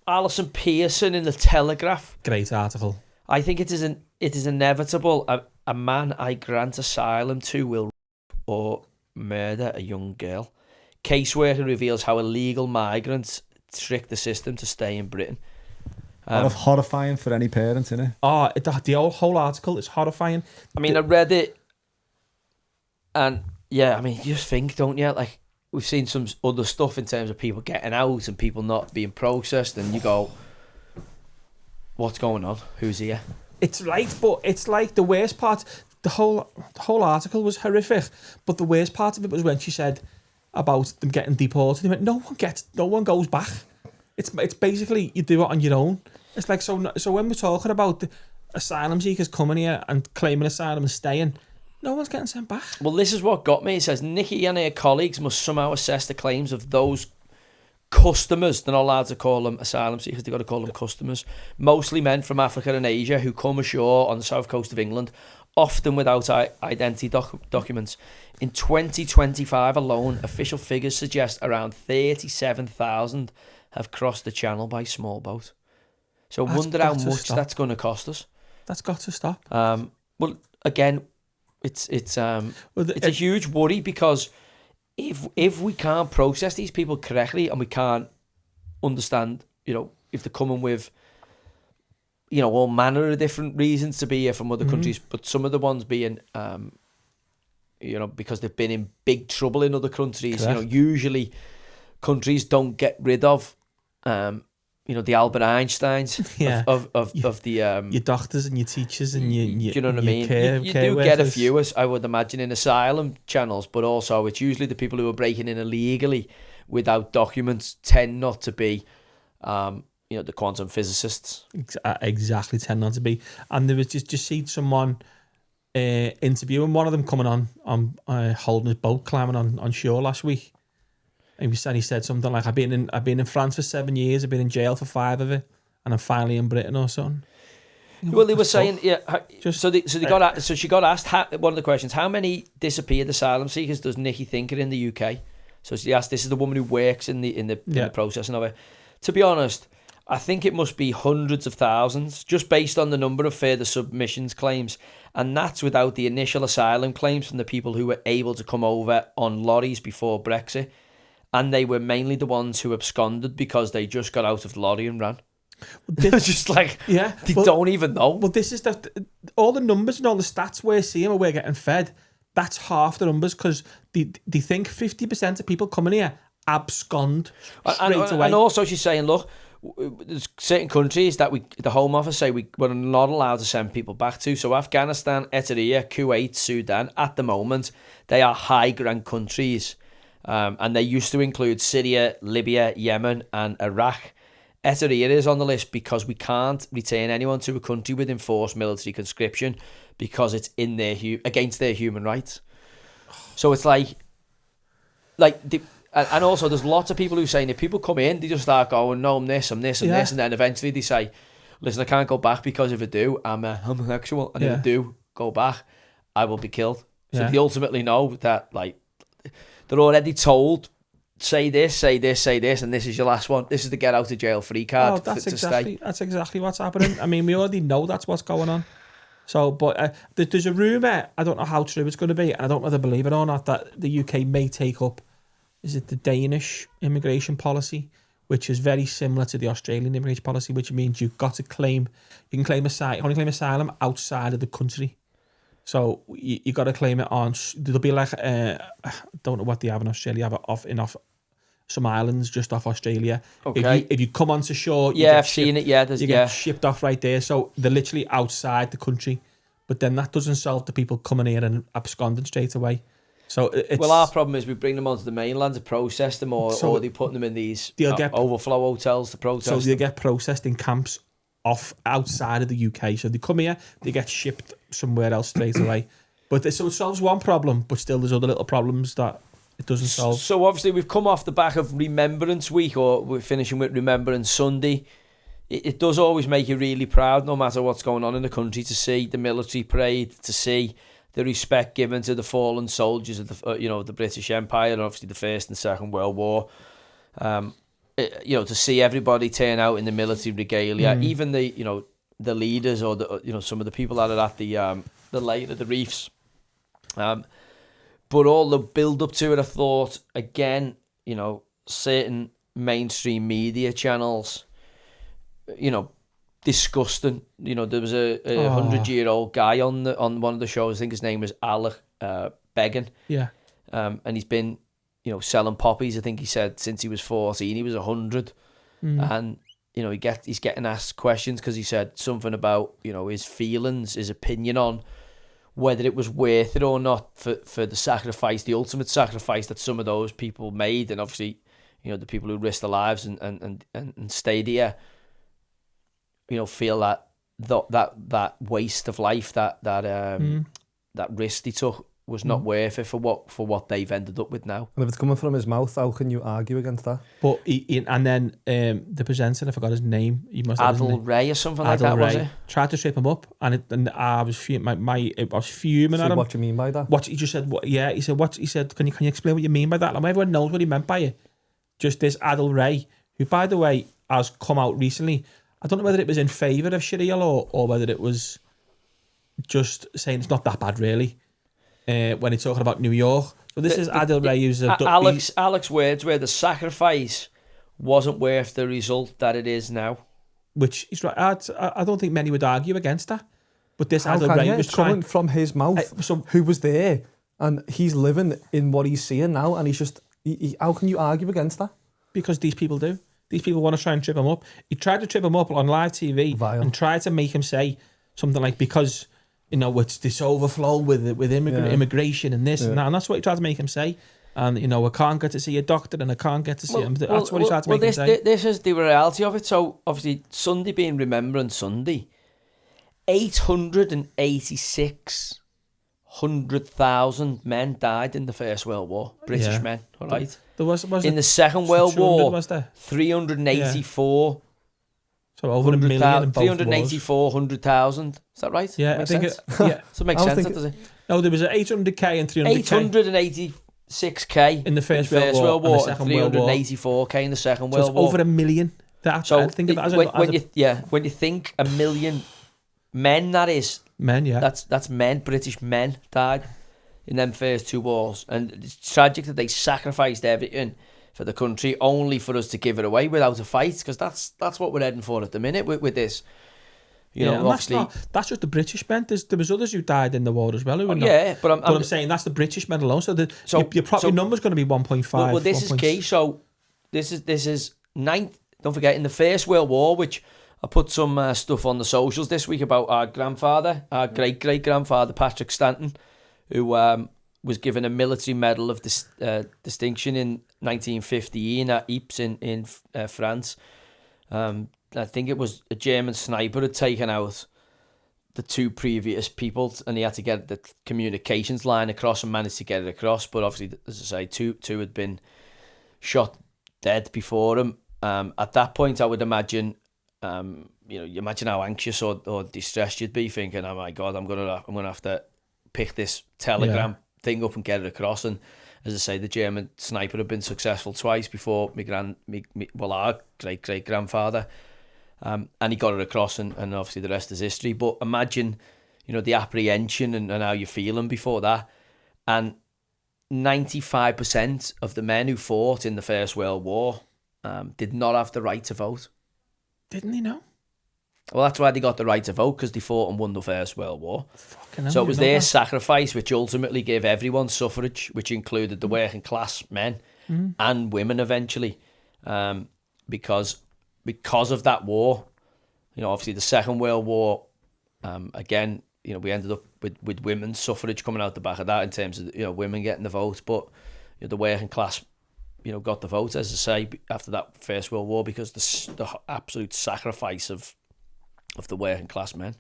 Alison Pearson in the Telegraph. Great article. I think it is inevitable. A man I grant asylum to will rape or murder a young girl. Caseworker reveals how illegal migrants trick the system to stay in Britain. Horrifying for any parent, isn't it? Oh, the whole article is horrifying. I mean, I read it, and yeah, I mean, you just think, don't you? Like, we've seen some other stuff in terms of people getting out and people not being processed, and you go, what's going on? Who's here? It's right, but it's like the worst part. The whole article was horrific, but the worst part of it was when she said about them getting deported. They went, no one goes back. It's basically you do it on your own. It's like so when we're talking about the asylum seekers coming here and claiming asylum and staying, no one's getting sent back. Well, this is what got me. It says Nikki and her colleagues must somehow assess the claims of those customers. They're not allowed to call them asylum seekers, they've got to call them customers. Mostly men from Africa and Asia who come ashore on the south coast of England, often without identity documents. In 2025 alone, official figures suggest around 37,000 have crossed the channel by small boat. So I wonder how much that's going to cost us. That's got to stop. Well, again, it's a huge worry, because if we can't process these people correctly and we can't understand, if they're coming with, all manner of different reasons to be here from other countries, but some of the ones being, because they've been in big trouble in other countries. Correct. Usually countries don't get rid of, the Albert Einsteins of the your doctors and your teachers and your you know what I mean? You care do get a workers. few, I would imagine, in asylum channels, but also it's usually the people who are breaking in illegally without documents tend not to be, the quantum physicists. Exactly, tend not to be. And there was just see someone interviewing one of them coming on holding his boat, climbing on shore last week. And he said something like, I've been in France for 7 years, I've been in jail for 5 of it, and I'm finally in Britain or something. Well, they were saying, so she got asked one of the questions: how many disappeared asylum seekers does Nikki think are in the UK? So she asked, this is the woman who works in the processing of it. To be honest, I think it must be hundreds of thousands, just based on the number of further submissions claims, and that's without the initial asylum claims from the people who were able to come over on lorries before Brexit. And they were mainly the ones who absconded because they just got out of the lorry and ran. It's just like, they don't even know. Well, this is all the numbers and all the stats we're seeing where we're getting fed, that's half the numbers, because they think 50% of people coming here abscond straight away. And also she's saying, look, there's certain countries that the Home Office say we're not allowed to send people back to. So Afghanistan, Eritrea, Kuwait, Sudan, at the moment, they are high-rank countries. And they used to include Syria, Libya, Yemen and Iraq. Eritrea is on the list because we can't return anyone to a country with enforced military conscription because it's in their against their human rights. So it's and also there's lots of people who saying if people come in, they just start going, no, I'm this, this, and then eventually they say, listen, I can't go back because if I do, I'm a homosexual, and if I do go back, I will be killed. So they ultimately know that they're already told, say this, and this is your last one. This is the get out of jail free card. That's exactly what's happening. I mean, we already know that's what's going on. So, but there's a rumour, I don't know how true it's going to be, and I don't know whether to believe it or not, that the UK may take up, is it the Danish immigration policy, which is very similar to the Australian immigration policy, which means you can claim asylum outside of the country. So you got to claim it on. There'll be like I don't know what they have in Australia. Have it off some islands just off Australia. Okay. If you come onto shore, I've seen it. Yeah, you get shipped off right there. So they're literally outside the country. But then that doesn't solve the people coming here and absconding straight away. So our problem is we bring them onto the mainland to process them, or they put them in these overflow hotels to process. So they get processed in camps off outside of the UK. So they come here, they get shipped somewhere else straight away. But so it solves one problem, but still there's other little problems that it doesn't solve. So obviously we've come off the back of Remembrance Week, or we're finishing with Remembrance Sunday. It does always make you really proud, no matter what's going on in the country, to see the military parade, to see the respect given to the fallen soldiers of the British Empire, and obviously the First and Second World War. to see everybody turn out in the military regalia, even the leaders or the some of the people that are at the light of the reefs, but all the build up to it, I thought again, certain mainstream media channels, disgusting. There was a 100-year-old guy on one of the shows. I think his name was Alec Began. Yeah. And he's been, selling poppies. I think he said since he was 14, he was 100. And he's getting asked questions because he said something about his feelings, his opinion on whether it was worth it or not for the sacrifice, the ultimate sacrifice that some of those people made, and obviously the people who risked their lives and stayed here. Feel that waste of life, that risk they took was not worth it for what they've ended up with now. And if it's coming from his mouth, how can you argue against that? But the presenter, I forgot his name. He must have Adil Ray or something like that, was it? Tried to trip him up, and I was fuming. I was fuming at him. What do you mean by that? What he just said? He said, Can you explain what you mean by that? Like, everyone knows what he meant by it. Just this Adil Ray, who, by the way, has come out recently. I don't know whether it was in favour of Sharia law or whether it was just saying it's not that bad, really, when he's talking about New York. So this is Adil Ray, who's Alex words where the sacrifice wasn't worth the result that it is now. Which is right. I don't think many would argue against that. But this How Adil Ray was coming from his mouth, who was there, and he's living in what he's seeing now, and he's just... how can you argue against that? Because these people do. These people want to try and trip him up. He tried to trip him up on live TV and tried to make him say something like, because, it's this overflow with immigration and this and that. And that's what he tried to make him say. And, I can't get to see a doctor and I can't get to see him. That's what he tried to make him say. This is the reality of it. So, obviously, Sunday being Remembrance Sunday, 886,000 men died in the First World War. British men, all right? There was in the Second World War, was there? 384. So over 1 million in both 384,100,000. Is that right? Yeah, makes I think sense? Does it make sense, does it? No, there was 800k and 300k. 886k in the First World War and 384k in the Second World War. It's over 1 million. I think of it as when you think 1 million men, that is. Men, yeah. That's men, British men died in them first two wars. And it's tragic that they sacrificed everything for the country only for us to give it away without a fight, because that's what we're heading for at the minute with this. Obviously... That's just the British men. There was others who died in the war as well. But I'm saying that's the British men alone. So your number's going to be 1.5. Well, this is key. So this is ninth. Don't forget, in the First World War, which I put some stuff on the socials this week about our great-great-grandfather, Patrick Stanton, who was given a military medal of distinction in 1915 at Ypres in France. I think it was a German sniper had taken out the two previous people, and he had to get the communications line across and managed to get it across. But obviously, as I say, two had been shot dead before him. At that point, I would imagine... you imagine how anxious or distressed you'd be, thinking, "Oh my God, I'm gonna have to pick this telegram thing up and get it across." And as I say, the German sniper had been successful twice before our great grandfather, and he got it across, and obviously the rest is history. But imagine, the apprehension and how you're feeling before that, and 95% of the men who fought in the First World War did not have the right to vote. Didn't he know? Well, that's why they got the right to vote, because they fought and won the First World War. So it was their sacrifice which ultimately gave everyone suffrage, which included the working class men and women eventually, because of that war. Obviously the Second World War, again, we ended up with women's suffrage coming out the back of that in terms of women getting the vote, but the working class got the vote, as I say, after that First World War, because the absolute sacrifice of the working class men.